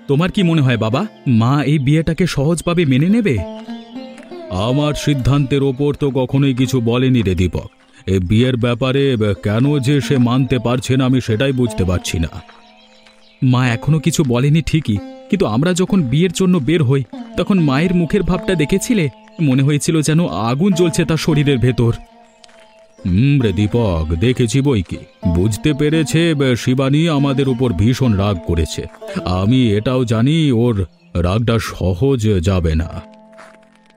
তোমার কি মনে হয় বাবা, মা এই বিয়েটাকে সহজভাবে মেনে নেবে? আমার সিদ্ধান্তের ওপর তো কখনোই কিছু বলেনি রে দীপক। এই বিয়ের ব্যাপারে কেন যে সে মানতে পারছে না আমি সেটাই বুঝতে পারছি না। মা এখনো কিছু বলেনি ঠিকই, কিন্তু আমরা যখন বিয়ের জন্য বের হই তখন মায়ের মুখের ভাবটা দেখেছিলে? মনে হয়েছিল যেন আগুন জ্বলছে তার শরীরের ভেতর। রে দীপক, দেখেছি বই কি। বুঝতে পেরেছে শিবানী আমাদের উপর ভীষণ রাগ করেছে। আমি এটাও জানি ওর রাগটা সহজ যাবে না।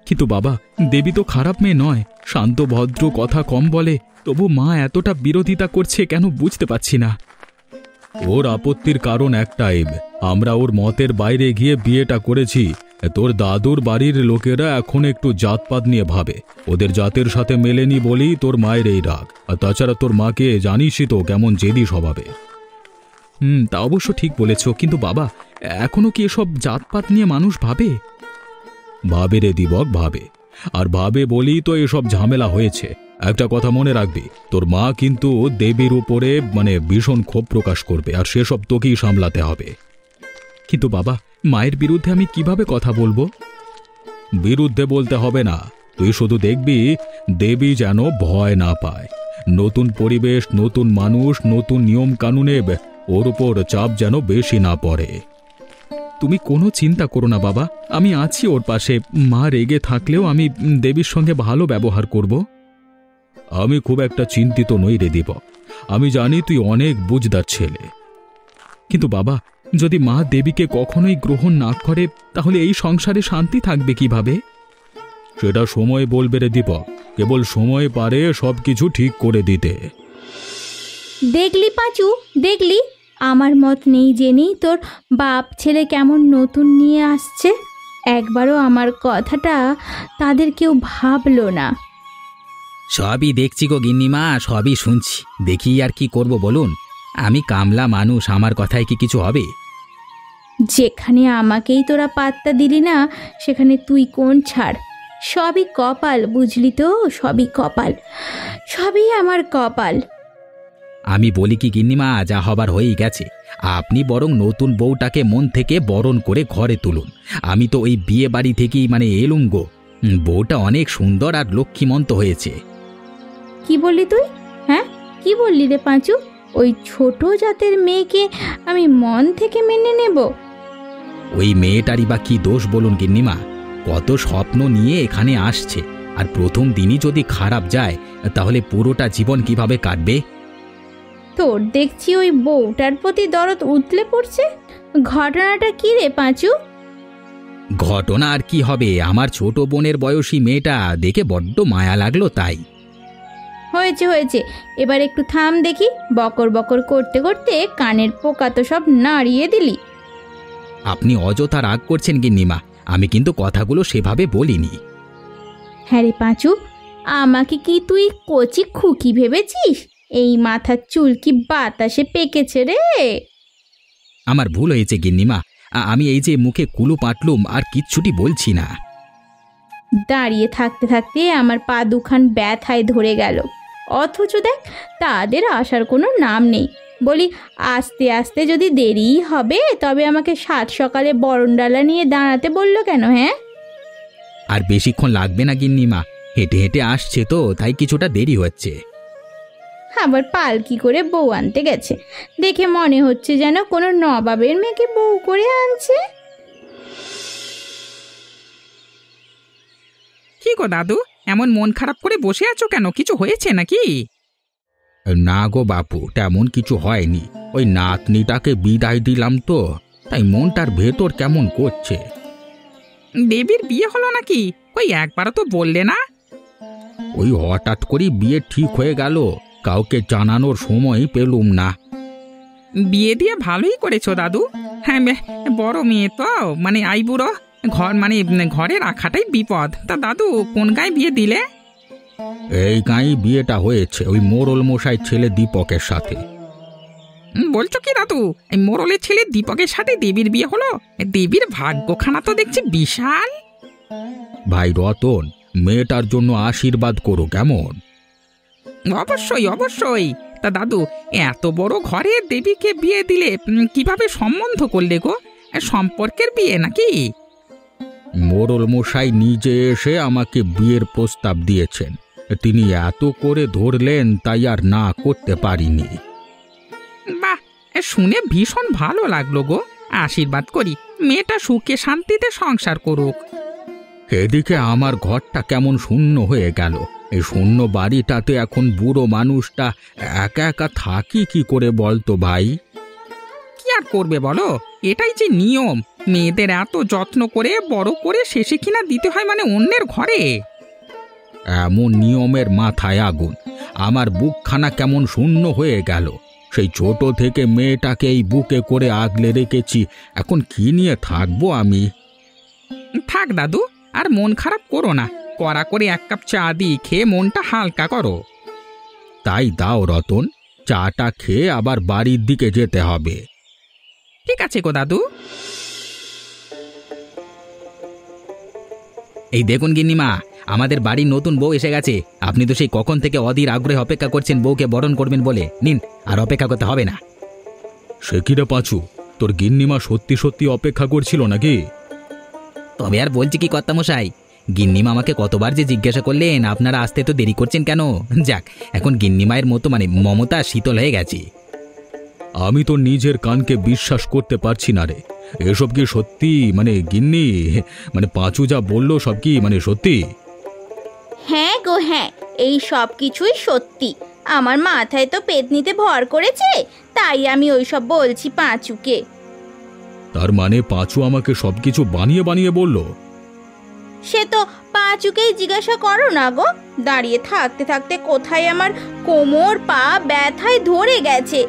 কিন্তু বাবা, দেবী তো খারাপ মেয়ে নয়, শান্ত ভদ্র, কথা কম বলে। তবু মা এতটা বিরোধিতা করছে কেন বুঝতে পারছি না। ওর আপত্তির কারণ একটাই, আমরা ওর মতের বাইরে গিয়ে বিয়েটা করেছি। তোর দাদুর বাড়ির লোকেরা এখন একটু জাতপাত নিয়ে ভাবে, ওদের জাতের সাথে মেলেনি বলেই তোর মায়ের এই রাগ। আর তাছাড়া তোর মাকে জানিসই তো কেমন জেদি স্বভাবে। তা অবশ্য ঠিক বলেছ, কিন্তু বাবা, এখনো কি এসব জাতপাত নিয়ে মানুষ ভাবে? ভাবে রে দিবক, ভাবে। আর ভাবে বলেই তো এসব ঝামেলা হয়েছে। একটা কথা মনে রাখবি, তোর মা কিন্তু দেবীর উপরে ভীষণ ক্ষোভ প্রকাশ করবে, আর সেসব তোকেই সামলাতে হবে। কিন্তু বাবা, মায়ের বিরুদ্ধে আমি কিভাবে কথা বলবো? বিরুদ্ধে বলতে হবে না, তুই শুধু দেখবি দেবী যেন ভয় না পায়। নতুন পরিবেশ, নতুন মানুষ, নতুন নিয়ম কানুনে ওর উপর চাপ যেন বেশি না পড়ে। তুমি কোনো চিন্তা করো না বাবা, আমি আছি ওর পাশে। মা রেগে থাকলেও আমি দেবীর সঙ্গে ভালো ব্যবহার করব। আমি খুব একটা চিন্তিত নই রে দীপক। আমি জানি তুই অনেক বুঝদার ছেলে। কিন্তু বাবা, যদি মা দেবীকে কখনোই গ্রহণ না করে তাহলে এই সংসারে শান্তি থাকবে কিভাবে? সেটা সময় বলবে রে দীপক। কেবল সময় পারে সবকিছু ঠিক করে দিতে। দেখলি পাঁচু, দেখলি আমার মত নেই জেনেই তোর বাপ ছেলে কেমন নতুন নিয়ে আসছে। একবারও আমার কথাটা তাদের কেউ ভাবলো না। সবই দেখছি গো গিন্নিমা, সবই শুনছি। দেখি আর কি করব বলুন। আমি কামলা মানুষ, আমার কথায় কি কিছু হবে? যেখানে আমাকেই তোরা পাত্তা দিলি না, সেখানে তুই কোন ছাড়। সবই কপাল, বুঝলি তো? সবই কপাল, সবই আমার কপাল। আমি বলি কি গিন্নিমা, যা হবার হয়েই গেছে। আপনি বরং নতুন বউটাকে মন থেকে বরণ করে ঘরে তুলুন। আমি তো ওই বিয়ে বাড়ি থেকেই এলুম গো। বউটা অনেক সুন্দর আর লক্ষ্মীমন্ত হয়েছে। কি বললি তুই? হ্যাঁ, কি বললি রে পাঁচু? ওই ছোট জাতের মেয়েকে আমি মন থেকে মেনে নেব? ওই মেয়েটারই বা কি দোষ বলুন গিন্নিমা? কত স্বপ্ন নিয়ে এখানে আসছে, আর প্রথম দিনই যদি খারাপ যায় তাহলে পুরোটা জীবন কিভাবে কাটবে? তোর দেখছি ওই বউটার প্রতি দরদ উতলে পড়ছে। ঘটনাটা কি রে পাঁচু? ঘটনা আর কি হবে, আমার ছোট বোনের বয়সী মেয়েটা দেখে বড্ড মায়া লাগলো তাই। হয়েছে হয়েছে, এবার একটু থাম দেখি। বকর বকর করতে করতে কানের পোকা তো সব নাড়িয়ে দিলি। আপনি অযথা রাগ করছেন গিন্নিমা, আমি কিন্তু কথাগুলো সেভাবে বলিনি। হ্যাঁ রে পাঁচু, আমাকে কি তুই কচি খুকি ভেবেছিস? এই মাথার চুল কি বাতাসে পেকেছে রে? আমার ভুল হয়েছে গিন্নিমা, আমি এই যে মুখে কুলু পাটলুম আর কিচ্ছুটি বলছি না। দাঁড়িয়ে থাকতে থাকতে আমার পা দুখান ব্যথায় ধরে গেল, অথচ দেখ তাদের আসার কোনো নাম নেই। বলি, আস্তে আস্তে যদি দেরি হবে তবে আমাকে 7 সকালে বরণডালা নিয়ে দাঁড়াতে বললো কেন? হ্যাঁ, আর বেশিক্ষণ লাগবে না গিন্নিমা, হেঁটে হেঁটে আসছে তো তাই কিছুটা দেরি হচ্ছে। আবার পালকি করে বউ আনতে গেছে, দেখে মনে হচ্ছে যেন কোনো নবাবের মেয়েকে বউ করে আনছে। কি গো দাদু, এমন মন খারাপ করে বসে আছো কেন? কিছু হয়েছে নাকি? না গো বাপু, তেমন কিছু হয়নি। ওই নাতনিটাকে বিদায় দিলাম তো, তাই মনটার ভেতর কেমন করছে। দেবীর বিয়ে হলো নাকি? কই একবারও তো বললে না। ওই হঠাৎ করে বিয়ে ঠিক হয়ে গেল, কাউকে জানানোর সময় পেলুম না। বিয়ে দিয়ে ভালোই করেছো দাদু। হ্যাঁ, বড় মেয়ে তো আইবুড়ো ঘর ঘরে রাখাটাই বিপদ। তা দাদু কোন গায়ে বিয়ে দিলে? এই গাঁয়ে বিয়েটা হয়েছে ওই মোড়ল মশাই ছেলে দীপকের সাথে। বলছো কি দাদু, এই মোড়লের ছেলে দীপকের সাথে দেবীর বিয়ে হলো? দেবীর ভাগ্যখানা তো দেখছি বিশাল। ভাই রতন, মেয়েটার জন্য আশীর্বাদ করো কেমন? অবশ্যই অবশ্যই। তা দাদু, এত বড় ঘরে দেবীকে বিয়ে দিলে কিভাবে সম্বন্ধ করলে গো? সম্পর্কের বিয়ে নাকি? মোড়ল মশাই নিজে এসে আমাকে বিয়ের প্রস্তাব দিয়েছেন। তিনি এত করে ধরলেন তাই আর না করতে পারিনি। বাহ, শুনে ভীষণ ভালো লাগলো গো। আশীর্বাদ করি মেয়েটা সুখে শান্তিতে সংসার করুক। এদিকে আমার ঘরটা কেমন শূন্য হয়ে গেল। এই শূন্য বাড়িটাতে এখন বুড়ো মানুষটা একা একা থাকি কি করে বলতো ভাই? কি আর করবে বলো, এটাই যে নিয়ম। মেয়েদের এত যত্ন করে বড় করে শেষে কিনা দিতে হয় মানে অন্যের ঘরে। এমন নিয়মের মাথায় আগুন। আমার বুকখানা কেমন শূন্য হয়ে গেল। সেই ছোট থেকে মেয়েটাকে এই বুকে করে আগলে রেখেছি, এখন কি নিয়ে থাকবো আমি? থাক দাদু, আর মন খারাপ করো না। কড়া করে এক কাপ চা দিই, খেয়ে মনটা হালকা করো। তাই দাও রতন, চাটা খেয়ে আবার বাড়ির দিকে যেতে হবে। ঠিক আছে গো দাদু। এই দেখুন গিন্নিমা, আমাদের বাড়ির নতুন বউ এসে গেছে। আপনি তো সেই কখন থেকে অধীর আগ্রহে অপেক্ষা করছেন বউকে বরণ করবেন বলে। নিন, আর অপেক্ষা করতে হবে না। সে কি রে পাঁচু, তোর গিন্নিমা সত্যি সত্যি অপেক্ষা করছিল নাকি? তবে আর বলছি কি কর্তামশাই, গিন্নিমা আমাকে কতবার যে জিজ্ঞাসা করলেন আপনারা আসতে তো দেরি করছেন কেন। যাক, এখন গিন্নিমায়ের মতো মানে মমতা শীতল হয়ে গেছে। আমি তো নিজের কানকে বিশ্বাস করতে পারছি না রে। এসব কি সত্যি? মানে গিন্নি, মানে পাঁচু যা বললো সব কি মানে সত্যি? হ্যাঁ গো হ্যাঁ, এই সব কিছুই সত্যি। আমার মাথায় তো পেতনিতে ভর করেছে, তাই আমি ওইসব বলছি পাঁচুকে। তার মানে পাঁচু আমাকে সবকিছু বানিয়ে বানিয়ে বলল? সে তো পাঁচুকেই জিজ্ঞাসা করো না গো। দাঁড়িয়ে থাকতে থাকতে কোথায় আমার কোমর পা ব্যথায় ধরে গেছে,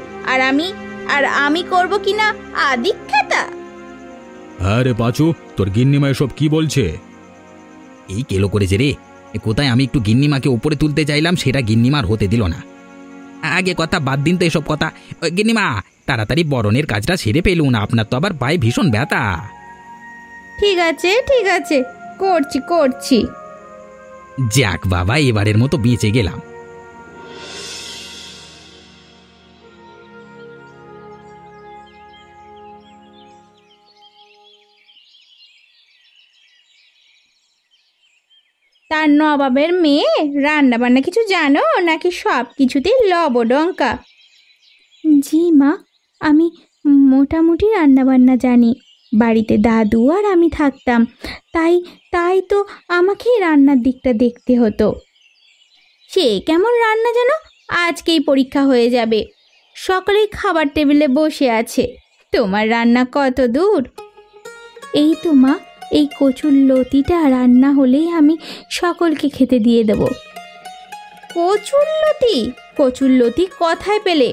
আর আমি করব কিনা আদিক্ষেতা। হ্যাঁ রে পাঁচু, তোর গিন্নিমা এসব কি বলছে? এই কেলো করেছে রে। কোথায় আমি একটু গিন্নিমাকে উপরে তুলতে চাইলাম, সেটা গিন্নিমার হতে দিল না। আগে কথা বাদ দিন তো এসব কথা। গিন্নিমা, তাড়াতাড়ি বরণের কাজটা সেরে পেলুন, আপনার তো আবার পায়ে ভীষণ ব্যথা। ঠিক আছে ঠিক আছে, করছি করছি। যাক বাবা, এবারের মতো বেঁচে গেলাম। তার নবাবের মেয়ে রান্না বান্না কিছু জানো নাকি সব কিছুতেই লবডঙ্কা? জি মা, আমি মোটামুটি রান্না বান্না জানি। বাড়িতে দাদু আর আমি থাকতাম, তাই তো আমাকেই রান্নার দিকটা দেখতে হতো। সে কেমন রান্না জানো? আজকেই পরীক্ষা হয়ে যাবে। সকলেই খাবার টেবিলে বসে আছে। তোমার রান্না কত দূর? এই তো মা, এই কচুর লতিটা রান্না হলেই আমি সকলকে খেতে দিয়ে দেব। কচুর লতি কোথায় পেলে?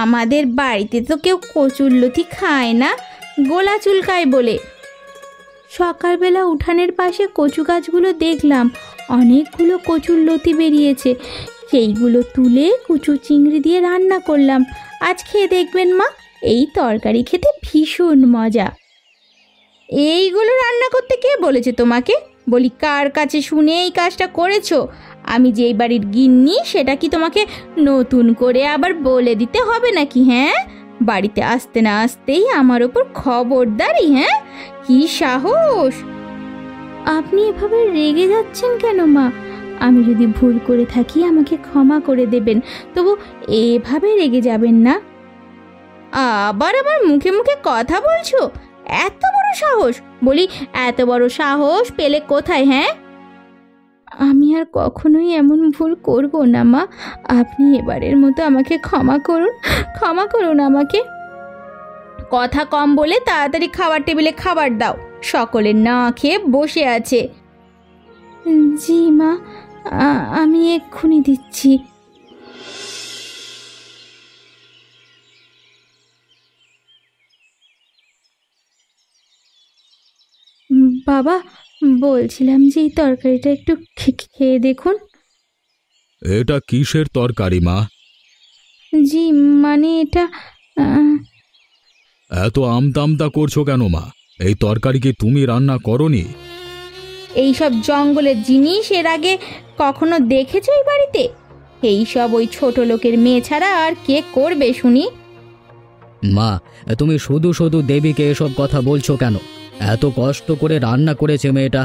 আমাদের বাড়িতে তো কেউ কচুর লতি খায় না, গোলা চুলকায় বলে। সকালবেলা উঠানের পাশে কচু গাছগুলো দেখলাম, অনেকগুলো কচুর লতি বেরিয়েছে। সেইগুলো তুলে কুচু চিংড়ি দিয়ে রান্না করলাম। আজ খেয়ে দেখবেন মা, এই তরকারি খেতে ভীষণ মজা। এইগুলো রান্না করতে কে বলেছে তোমাকে? বলি, কার কাছে শুনে এই কাজটা করেছো? আমি যেই বাড়ির গিন্নি সেটা কি তোমাকে নতুন করে আবার বলে দিতে হবে নাকি? হ্যাঁ, বাড়িতে আসতে না আসতেই আমার ওপর খবরদারি? হ্যাঁ, কি সাহস! আপনি এভাবে রেগে যাচ্ছেন কেন মা? আমি যদি ভুল করে থাকি আমাকে ক্ষমা করে দেবেন, তবু এভাবে রেগে যাবেন না। আবার মুখে মুখে কথা বলছো? এত বড় সাহস! বলি, এত বড় সাহস পেলে কোথায়? হ্যাঁ, আমি আর কখনোই এমন ভুল করব না মা। আপনি এবারের মতো আমাকে ক্ষমা করুন আমাকে। কথা কম বলে তাড়াতাড়ি খাবার টেবিলে খাবার দাও। সকলে না খেয়ে বসে আছে। জি মা, আমি এক্ষুনি দিচ্ছি। বাবা, বলছিলাম যে এই তরকারিটা একটু খেয়ে দেখুন। এটা কিসের তরকারি মা? জি মানে এটা এত আমতা করছো কেন মা? এই তরকারি কি তুমি রান্না করনি? এইসব জঙ্গলের জিনিস এর আগে কখনো দেখেছো এই বাড়িতে? এইসব ওই ছোট লোকের মেয়ে ছাড়া আর কে করবে শুনি? মা, তুমি শুধু শুধু দেবীকে এসব কথা বলছো কেন? এত কষ্ট করে রান্না করেছে মেয়েটা।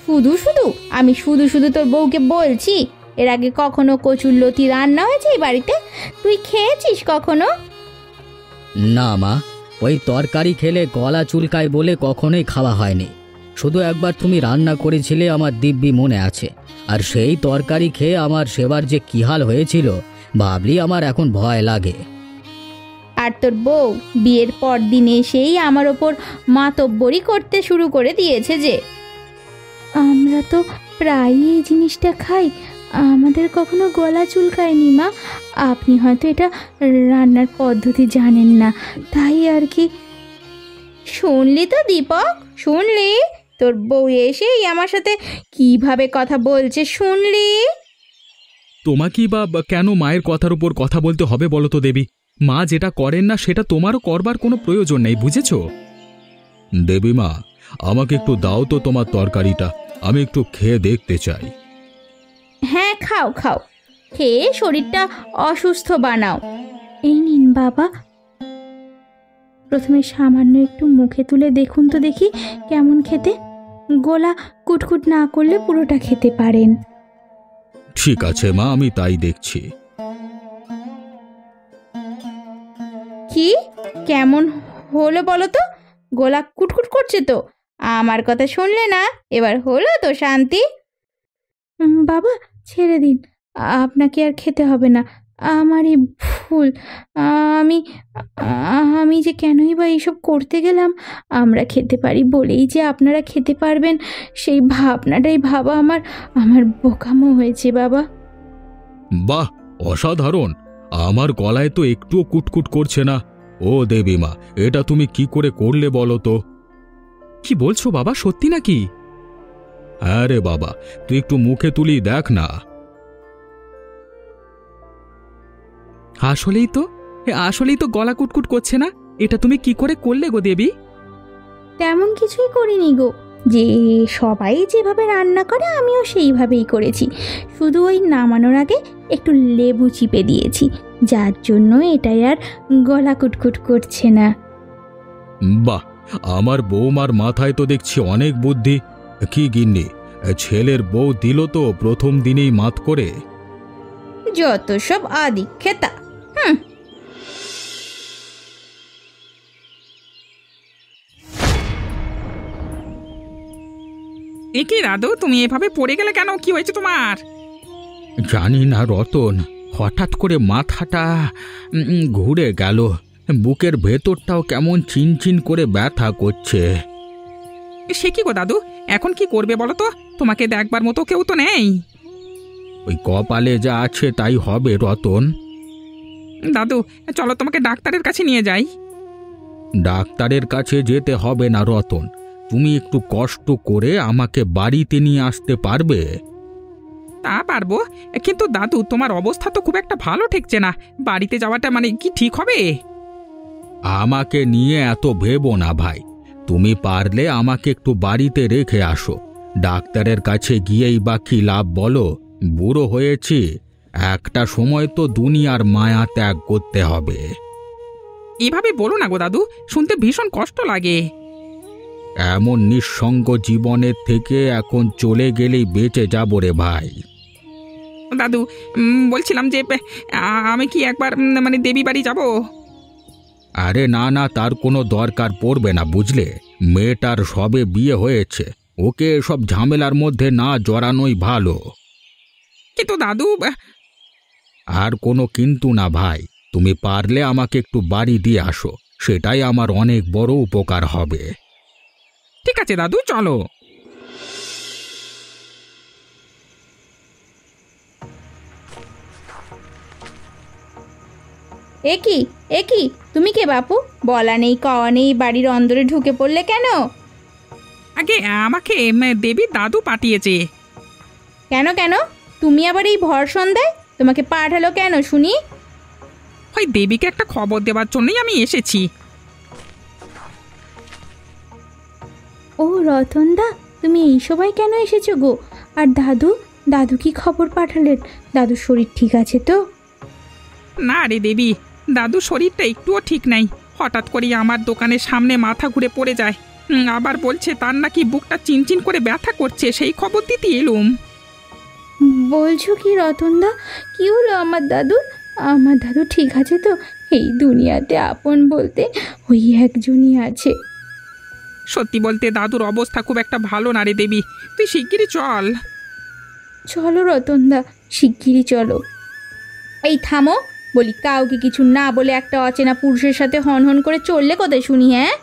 শুধু শুধু আমি শুধু শুধু তোর বউকে বলছি? এর আগে কখনো কচুরলতি রান্না হয়েছে এই বাড়িতে? তুই খেয়েছিস কখনো? না মা, ওই তরকারি খেলে গলা চুলকায় বলে কখনোই খাওয়া হয়নি। শুধু একবার তুমি রান্না করেছিলে, আমার দিব্যি মনে আছে। আর সেই তরকারি খেয়ে আমার সেবার যে কি হাল হয়েছিল ভাবলি আমার এখন ভয় লাগে। আর তোর বউ বিয়ের পর দিন এসেই আমার ওপর মাতব্বরি করতে শুরু করে দিয়েছে যে আমরা তো প্রায়ই এই জিনিসটা খাই, আমাদের কখনো গলা চুলকায়নি মা। আপনি হয়তো এটা রান্নার পদ্ধতি জানেন না, তাই আর কি। শুনলি তো দীপক, শুনলি তোর বউ এসেই আমার সাথে কিভাবে কথা বলছে? শুনলি? তোমাকেই বা কেন মায়ের কথার উপর কথা বলতে হবে বলো তো দেবী? মা যেটা করেন না সেটা তোমারও করবার কোনো প্রয়োজন নেই, বুঝেছো? দেবী মা, আমাকে একটু দাও তো তোমার তরকারিটা, আমি একটু খেয়ে দেখতে চাই। হ্যাঁ, খাও খাও, খেয়ে শরীরটা অসুস্থ বানাও। এই নিন বাবা, প্রথমে সামান্য একটু মুখে তুলে দেখুন তো দেখি কেমন খেতে। গলা কুটকুট না করলে পুরোটা খেতে পারেন। ঠিক আছে মা, আমি তাই দেখছি। কি কেমন হলো বলো তো? গলা কুটকুট করছে তো? আমার কথা শুনলে না? এবার হলো তো শান্তি? বাবা ছেড়ে দিন, আপনাকে আর খেতে হবে না। আমারই ভুল। আমি আমি যে কেনই বা এইসব করতে গেলাম। আমরা খেতে পারি বলেই যে আপনারা খেতে পারবেন সেই ভাবনাটাই ভাবা আমার আমার বোকামো হয়েছে বাবা। বাহ, অসাধারণ! আমার গলায় তো একটুও কুটকুট করছে না। ও দেবী মা, এটা তুমি কি করে করলে বলো তো? কি বলছো বাবা, সত্যি নাকি? হ্যাঁ রে বাবা, তুই একটু মুখে তুলি দেখ না। আসলেই তো গলা কুটকুট করছে না। এটা তুমি কি করে করলে গো দেবী? তেমন কিছুই করিনি গো, যে সবাই যেভাবে রান্না করে আমিও সেইভাবেই করেছি। শুধু ওই নামানোর আগে একটু লেবু চিপে দিয়েছি, যার জন্য এটাই আর গলা কুটকুট করছে না। বাহ, আমার বৌমার মাথায় তো দেখছি অনেক বুদ্ধি। কি গিন্নি, ছেলের বউ দিল তো প্রথম দিনেই মাত করে। যত সব আদিক্ষেতা। এ কি দাদু, তুমি এভাবে পড়ে গেলে কেন? কি হয়েছে তোমার? জানি না রতন, হঠাৎ করে মাথাটা ঘুরে গেল, বুকের ভেতরটাও কেমন চিনচিন করে ব্যথা করছে। সে কি গো দাদু, এখন কি করবে বলো তো? তোমাকে দেখবার মতো কেউ তো নেই। ওই কপালে যা আছে তাই হবে রতন। দাদু চলো তোমাকে ডাক্তারের কাছে নিয়ে যাই। ডাক্তারের কাছে যেতে হবে না রতন, তুমি একটু কষ্ট করে আমাকে বাড়িতে নিয়ে আসতে পারবে? তা পারবো, কিন্তু দাদু তোমার অবস্থা তো খুব একটা ভালো ঠেকছে না। বাড়িতে যাওয়াটা মানে কি ঠিক হবে? আমাকে নিয়ে এত ভেবো না ভাই, তুমি পারলে আমাকে একটু বাড়িতে রেখে আসো। ডাক্তারের কাছে গিয়েই বা কি লাভ বলো? বুড়ো হয়েছি, একটা সময় তো দুনিয়ার মায়া ত্যাগ করতে হবে। এভাবে বলো না গো দাদু, শুনতে ভীষণ কষ্ট লাগে। এমন নিঃসঙ্গ জীবনের থেকে এখন চলে গেলেই বেঁচে যাবো রে ভাই। দাদু বলছিলাম যে আমি কি একবার মানে দেবী বাড়ি যাব? আরে না না, তার কোনো দরকার পড়বে না বুঝলে। মেয়েটার সবে বিয়ে হয়েছে, ওকে সব ঝামেলার মধ্যে না জড়ানোই ভালো। কিন্তু দাদু আর কোনো কিন্তু না ভাই, তুমি পারলে আমাকে একটু বাড়ি দিয়ে আসো, সেটাই আমার অনেক বড় উপকার হবে। ঠিক আছে দাদু, চলো। একি তুমি কে বাপু? বলা নেই কওয়া নেই বাড়ির অন্দরে ঢুকে পড়লে কেন? আগে আমাকে দেবী দাদু পাঠিয়েছে। কেন কেন? তুমি আবার এই ভর সন্ধ্যায় তোমাকে পাঠালো কেন শুনি? ওই দেবীকে একটা খবর দেওয়ার জন্যই আমি এসেছি। ও রতনদা, তুমি এই সময় কেন এসেছো গো? আর দাদু কি খবর পাঠালেন? দাদুর শরীর ঠিক আছে তো? না রে দেবী, দাদু শরীরটা একটুও ঠিক নাই। হঠাৎ করেই আমার দোকানের সামনে মাথা ঘুরে পড়ে যায়। আবার বলছে তার নাকি বুকটা চিনচিন করে ব্যথা করছে, সেই খবর দিতে এলুম। বলছো কি রতনদা? কি হলো আমার দাদুর? আমার দাদু ঠিক আছে তো? এই দুনিয়াতে আপন বলতে ওই একজনই আছে। সত্যি বলতে দাদুর অবস্থা খুব একটা ভালো না রে দেবী, তুই শিগগিরই চল। চলো রতনদা, শিগগিরই চলো। এই থামো বলি, কাউকে কিছু না বলে একটা অচেনা পুরুষের সাথে হন হন করে চললে কোথায় শুনি? হ্যাঁ,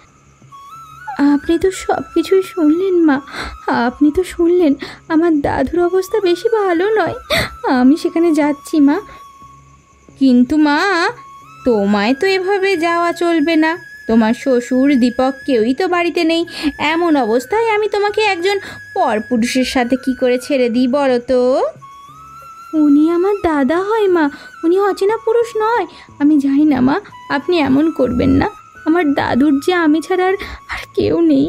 আপনি তো সব কিছুই শুনলেন মা, আপনি তো শুনলেন আমার দাদুর অবস্থা বেশি ভালো নয়। আমি সেখানে যাচ্ছি মা। কিন্তু মা, তোমায় তো এভাবে যাওয়া চলবে না। তোমার শ্বশুর দীপক কেউই তো বাড়িতে নেই। এমন অবস্থায় আমি তোমাকে একজন পরপুরুষের সাথে কি করে ছেড়ে দিই বলো তো? উনি আমার দাদা হয় মা, উনি অচেনা পুরুষ নয়। আমি যাই না মা, আপনি এমন করবেন না। আমার দাদুর যে আমি ছাড়া আর কেউ নেই।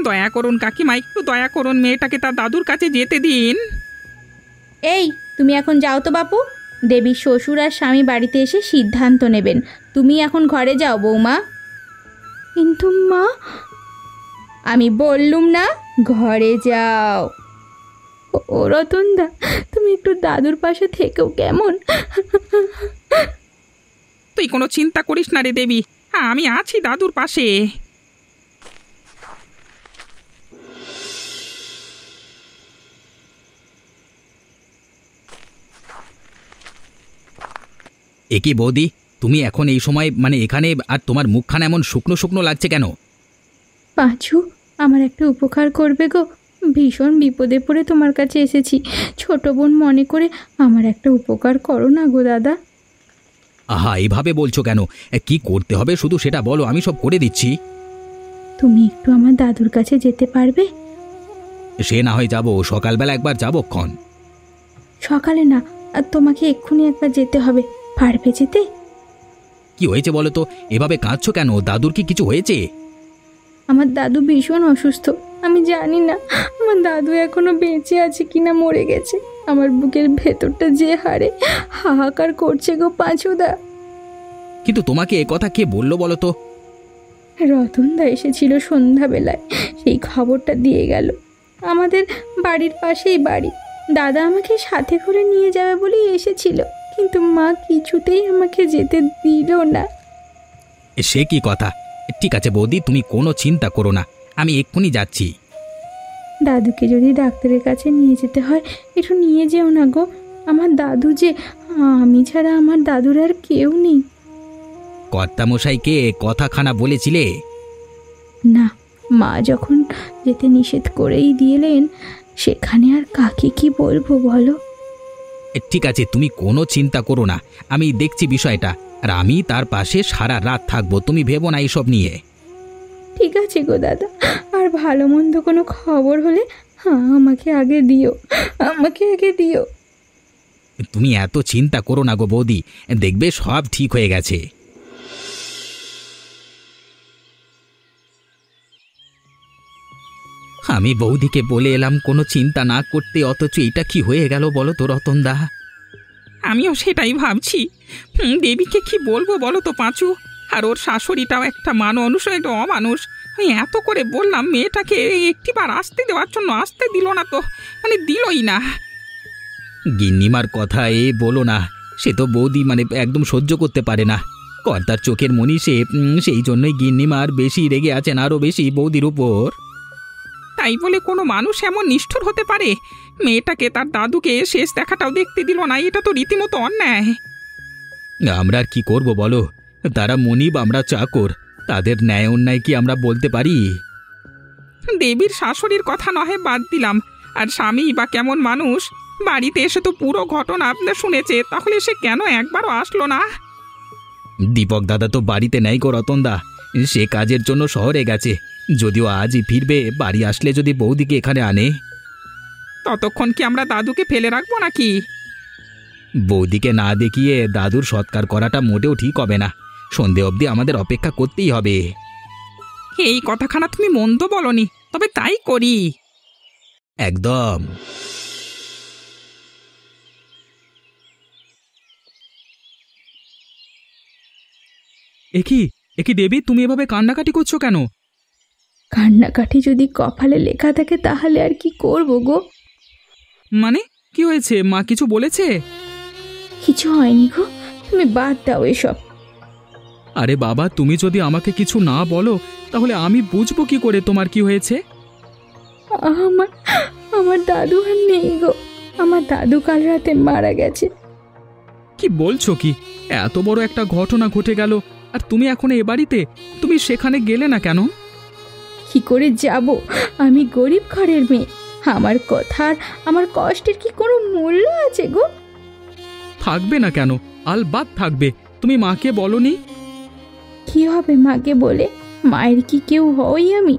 দয়া করুন কাকিমা, একটু দয়া করুন, মেয়েটাকে তার দাদুর কাছে যেতে দিন। এই, তুমি এখন যাও তো বাপু। দেবীর শ্বশুর আর স্বামী বাড়িতে এসে সিদ্ধান্ত নেবেন। তুমি এখন ঘরে যাও বৌমা। কিন্তু মা, আমি বললুম না ঘরে যাও। ও রতনদা, তুমি একটু দাদুর পাশে থেকেও কেমন? তুই কোনো চিন্তা করিস না রে দেবী, আমি আছি দাদুর পাশে। এ কি বৌদি, তুমি এখন এই সময় এখানে, আর তোমার মুখখানা এমন শুকনো শুকনো লাগছে কেন? পাঁচু, আমার একটা উপকার করবে গো? ভীষণ বিপদে পড়ে তোমার কাছে এসেছি। ছোট বোন মনে করে আমার একটা উপকার করো না গো দাদা। আহা, এইভাবে বলছো কেন? কি করতে হবে শুধু সেটা বলো, আমি সব করে দিচ্ছি। তুমি একটু আমার দাদুর কাছে যেতে পারবে? সে না হয় যাবো, সকালবেলা একবার যাবো ক্ষণ। সকালে না, আর তোমাকে এক্ষুনি একবার যেতে হবে। পারবে যেতে? কি হয়েছে বলো তো? এভাবে কাঁদছো কেন? দাদুর কি কিছু হয়েছে? আমার দাদু ভীষণ অসুস্থ। আমি জানি না আমার দাদু এখনো বেঁচে আছে কিনা মরে গেছে। আমার বুকের ভেতরটা যে হারে হাহাকার করছে গো পাঁচুদা। কিন্তু তোমাকে এ কথা কে বললো বলো তো? রতনদা এসেছিল সন্ধ্যাবেলায়, সেই খবরটা দিয়ে গেল। আমাদের বাড়ির পাশেই বাড়ি। দাদা আমাকে সাথে করে নিয়ে যাবে বলেই এসেছিল, কিন্তু মা কিছুতেই আমাকে যেতে দিল না। সে কি কথা? ঠিক আছে বৌদি, তুমি কোনো চিন্তা করো না, আমি এক্ষুনি যাচ্ছি। দাদুকে যদি ডাক্তারের কাছে নিয়ে যেতে হয়, একটু নিয়ে যেও না গো। আমার দাদু যে, আমি ছাড়া আমার দাদুর আর কেউ নেই। কর্তামশাইকে কথাখানা বলেছিলে? না, মা যখন যেতে নিষেধ করেই দিলেন, সেখানে আর কাকে কি বলবো বলো? ঠিক আছে, তুমি কোনো চিন্তা করো না, আমি দেখছি বিষয়টা, আর আমি তার পাশে সারা রাত থাকবো, তুমি ভেবো না এইসব নিয়ে। ঠিক আছে গো দাদা, আর ভালো মন্দ কোনো খবর হলে আমাকে আগে দিও, আমাকে আগে দিও। তুমি এত চিন্তা করো না গো বৌদি, দেখবে সব ঠিক হয়ে গেছে। আমি বৌদিকে বলে এলাম কোনো চিন্তা না করতে, অথচ এটা কি হয়ে গেল বলো তো রতনদা? আমিও সেটাই ভাবছি। দেবীকে কি বলবো বলো তো পাঁচু? আর ওর শাশুড়িটাও একটা মানুষ, একটা অমানুষ। আমি এত করে বললাম মেয়েটাকে একটিবার আসতে দেওয়ার জন্য, আসতে দিল না তো, দিলই না। গিন্নিমার কথা বলো না, সে তো বৌদি একদম সহ্য করতে পারে না। কর্তার চোখের মনি সে, সেই জন্যই গিন্নিমার বেশি রেগে আছেন, আরও বেশি বৌদির উপর। তাই বলে কোনো মানুষ এমন নিষ্ঠুর হতে পারে? মেয়েটাকে তার দাদুকে শেষ দেখাটাও দেখতে দিল না, এটা তো রীতিমতো অন্যায়। আমরা আর কি করব বলো? তারা মনিব, আমরা চাকর, তাদের ন্যায় অন্যায় কি আমরা বলতে পারি? দেবীর শাশুড়ির কথা নহে বাদ দিলাম, আর স্বামী বা কেমন মানুষ? বাড়িতে এসে তো পুরো ঘটনা আপনার শুনেছে, তাহলে সে কেন একবারও আসলো না? দীপক দাদা তো বাড়িতে নেই গো রতনদা, সে কাজের জন্য শহরে গেছে। যদিও আজই ফিরবে, বাড়ি আসলে যদি বৌদিকে এখানে আনে। ততক্ষণ কি আমরা দাদুকে ফেলে রাখবো নাকি? বৌদিকে না দেখিয়ে দাদুর সৎকার করাটা মোটেও ঠিক হবে না। সন্ধে অবধি আমাদের অপেক্ষা করতেই হবে। এই কথাখানা তুমি মন্দ বলনি, তবে তাই করি। একদম। একি দেবী, তুমি এভাবে কান্নাকাটি করছো কেন? কান্নাকাটি যদি কপালে লেখা থাকে তাহলে আর কি করব গো। মানে কি হয়েছে? মা কিছু বলেছে? কিছু হয়নি গো, তুমি বাদ দাও এসব। আরে বাবা, তুমি যদি আমাকে কিছু না বলো তাহলে আমি বুঝবো কি করে তোমার কি হয়েছে? আমার আমার দাদু আর নেই গো, আমার দাদু কাল রাতে মারা গেছে। কি বলছো কি? এত বড় একটা ঘটনা ঘটে গেল আর তুমি এখন এ বাড়িতে, তুমি সেখানে গেলে না কেন? কি করে যাব? আমি গরিব ঘরের মেয়ে, আমার কথার আমার কষ্টের কি কোনো মূল্য আছে গো? থাকবে না কেন? আলবাত থাকবে। তুমি মাকে বলনি? কি হবে মাকে বলে? মায়ের কি কেউ হই আমি?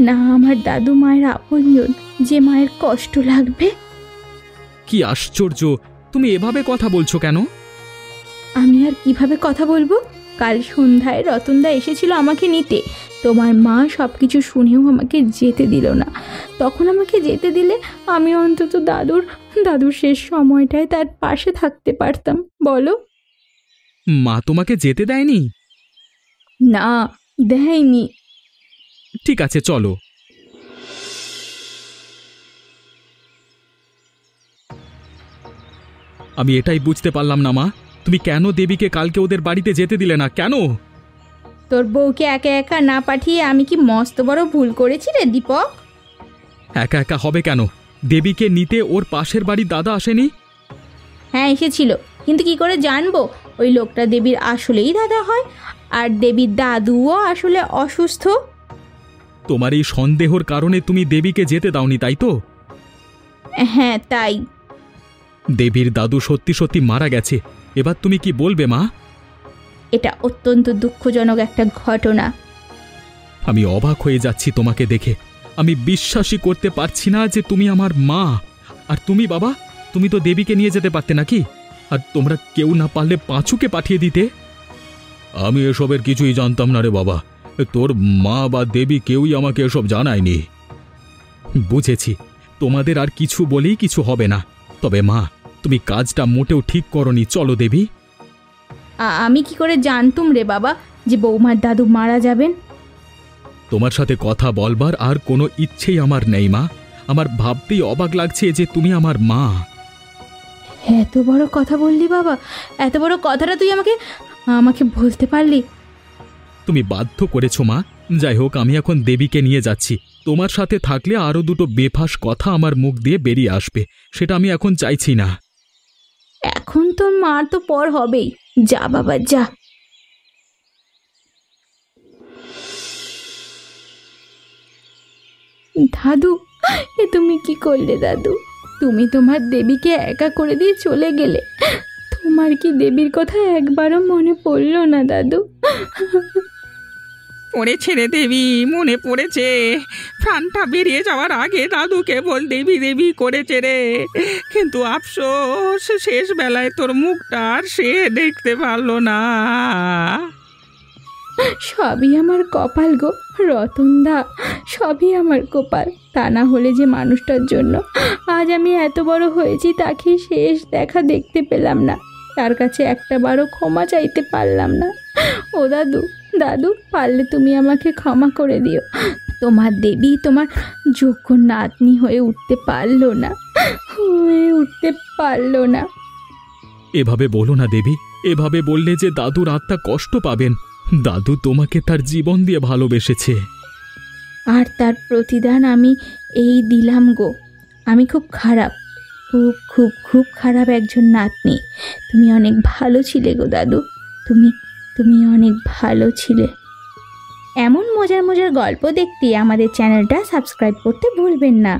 না আমার দাদু মায়ের আপনজন যে মায়ের কষ্ট লাগবে। কি আশ্চর্য, তুমি এভাবে কথা বলছো কেন? আমি আর কিভাবে কথা বলবো? কাল সন্ধ্যায় রতনদা এসেছিল আমাকে নিতে, তোমার মা সব কিছু শুনেও আমাকে যেতে দিল না। তখন আমাকে যেতে দিলে আমি অন্তত দাদুর শেষ সময়টায় তার পাশে থাকতে পারতাম, বলো? মা তোমাকে যেতে দেয়নি? না, দেয়নি। ঠিক আছে, চলো। আমি এটাই বুঝতে পারলাম না মা, তুমি কেন দেবীকে কালকে ওদের বাড়িতে যেতে দিলে না? কেন? তোর বউকে একা একা না পাঠিয়ে আমি কি মস্ত বড় ভুল করেছি রে দীপক? একা একা হবে কেন? দেবীকে নিতে ওর পাশের বাড়ির দাদা আসেনি? হ্যাঁ এসেছিল, কিন্তু কি করে জানবো ওই লোকটা দেবীর আসলেই দাদা হয় আর দেবীর দাদুও আসলে অসুস্থ? তোমার এই সন্দেহর কারণে তুমি দেবীকে যেতে দাওনি, তাই তো? হ্যাঁ তাই। দেবীর দাদু সত্যি সত্যি মারা গেছে, এবার তুমি কি বলবে মা? এটা অত্যন্ত দুঃখজনক একটা ঘটনা। আমি অবাক হয়ে যাচ্ছি তোমাকে দেখে। আমি বিশ্বাসই করতে পারছি না যে তুমি আমার মা। আর তুমি বাবা, তুমি তো দেবীকে নিয়ে যেতে পারতে নাকি? আর তোমরা কেউ না পারলে পাঁচুকে পাঠিয়ে দিতে। আমি এসবের কিছুই জানতাম না রে বাবা, তোর মা বা দেবী কেউই আমাকে এসব জানায়নি। বুঝেছি, তোমাদের আর কিছু বলেই কিছু হবে না। তবে মা, তুমি কাজটা মোটেও ঠিক করনি। চলো দেবী। আমি কি করে জানতুম রে বাবা যে বৌমার দাদু মারা যাবেন? তোমার সাথে কথা বলবার আর কোনো ইচ্ছেই আমার নেই মা। আমার ভাবতেই অবাক লাগছে যে তুমি আমার মা। এত বড় কথা বললি বাবা, এত বড় কথাটা তুই আমাকে বলতে পারলি? তুমি বাধ্য করেছো মা। যাই হোক, আমি এখন দেবীকে নিয়ে যাচ্ছি। তোমার সাথে থাকলে আরো দুটো বেফাস কথা আমার মুখ দিয়ে বেরিয়ে আসবে, সেটা আমি এখন চাইছি না। এখন তোর মার তো পর হবেই। যা বাবা যা। দাদু, এ তুমি কি করলে দাদু? তুমি তোমার দেবীকে একা করে দিয়ে চলে গেলে। তোমার কি দেবীর কথা একবারও মনে পড়লো না দাদু? পড়েছে রে দেবী, মনে পড়েছে। প্রাণটা বেরিয়ে যাওয়ার আগে দাদু কেবল দেবী দেবী করেছে রে। কিন্তু আফসোস, শেষ বেলায় তোর মুখটা আর সে দেখতে পারলো না। সবই আমার কপাল গো রতনদা, সবই আমার কপাল। তা না হলে যে মানুষটার জন্য আজ আমি এত বড় হয়েছি তাকে শেষ দেখা দেখতে পেলাম না, তার কাছে একটাবারও ক্ষমা চাইতে পারলাম না। ও দাদু, দাদু পারলে তুমি আমাকে ক্ষমা করে দিও। তোমার দেবী তোমার যোগ্য নাতনি হয়ে উঠতে পারলো না। এভাবে বলো না দেবী। এভাবে বললে যে দাদুর আত্মা কষ্ট পাবেন। দাদু তোমাকে তার জীবন দিয়ে ভালোবেসেছে। আর তার প্রতিদান আমি এই দিলাম গো। আমি খুব খারাপ, খুব খুব খুব খারাপ একজন নাতনি। তুমি অনেক ভালো ছিলে গো দাদু, তুমি অনেক ভালো ছিলে। এমন মজার মজার গল্প দেখতে আমাদের চ্যানেলটা সাবস্ক্রাইব করতে ভুলবেন না।